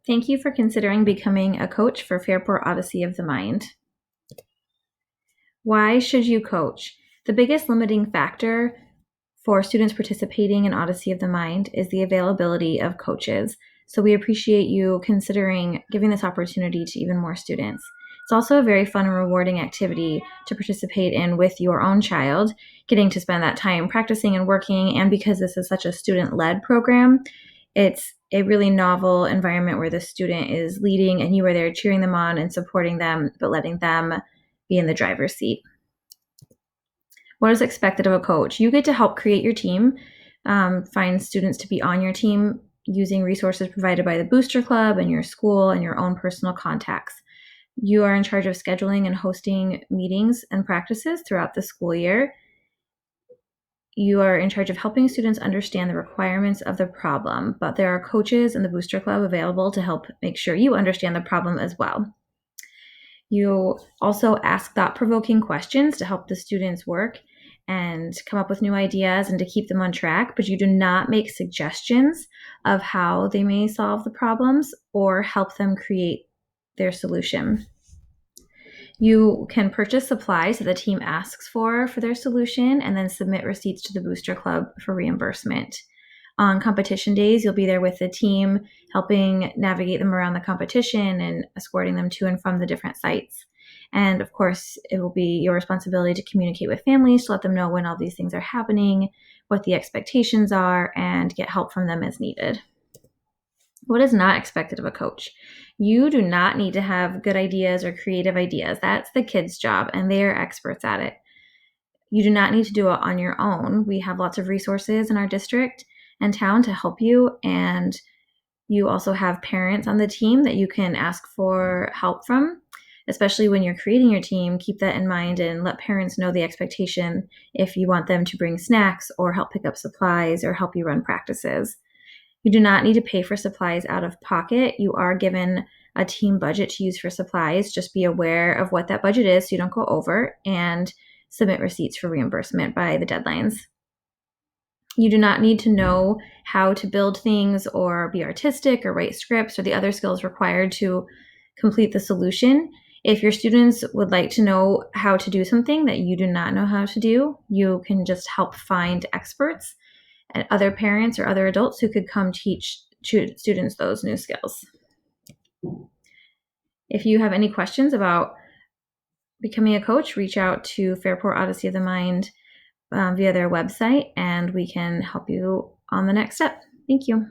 Thank you for considering becoming a coach for Fairport Odyssey of the Mind. Why should you coach? The biggest limiting factor for students participating in Odyssey of the Mind is the availability of coaches. So we appreciate you considering giving this opportunity to even more students. It's also a very fun and rewarding activity to participate in with your own child, getting to spend that time practicing and working. And because this is such a student-led program, it's a really novel environment where the student is leading and you are there cheering them on and supporting them, but letting them be in the driver's seat. What is expected of a coach? You get to help create your team, find students to be on your team using resources provided by the Booster Club and your school and your own personal contacts. You are in charge of scheduling and hosting meetings and practices throughout the school year. You are in charge of helping students understand the requirements of the problem, but there are coaches in the Booster Club available to help make sure you understand the problem as well. You also ask thought-provoking questions to help the students work and come up with new ideas and to keep them on track, but you do not make suggestions of how they may solve the problems or help them create their solution. You can purchase supplies that the team asks for their solution and then submit receipts to the Booster Club for reimbursement. On competition days, you'll be there with the team, helping navigate them around the competition and escorting them to and from the different sites. And of course, it will be your responsibility to communicate with families to let them know when all these things are happening, what the expectations are, and get help from them as needed. What is not expected of a coach? You do not need to have good ideas or creative ideas. That's the kids' job, and they are experts at it. You do not need to do it on your own. We have lots of resources in our district and town to help you, and you also have parents on the team that you can ask for help from, especially when you're creating your team. Keep that in mind and let parents know the expectation if you want them to bring snacks or help pick up supplies or help you run practices. You do not need to pay for supplies out of pocket. You are given a team budget to use for supplies. Just be aware of what that budget is so you don't go over, and submit receipts for reimbursement by the deadlines. You do not need to know how to build things or be artistic or write scripts or the other skills required to complete the solution. If your students would like to know how to do something that you do not know how to do, you can just help find experts and other parents or other adults who could come teach students those new skills. If you have any questions about becoming a coach, reach out to Fairport Odyssey of the Mind via their website, and we can help you on the next step. Thank you.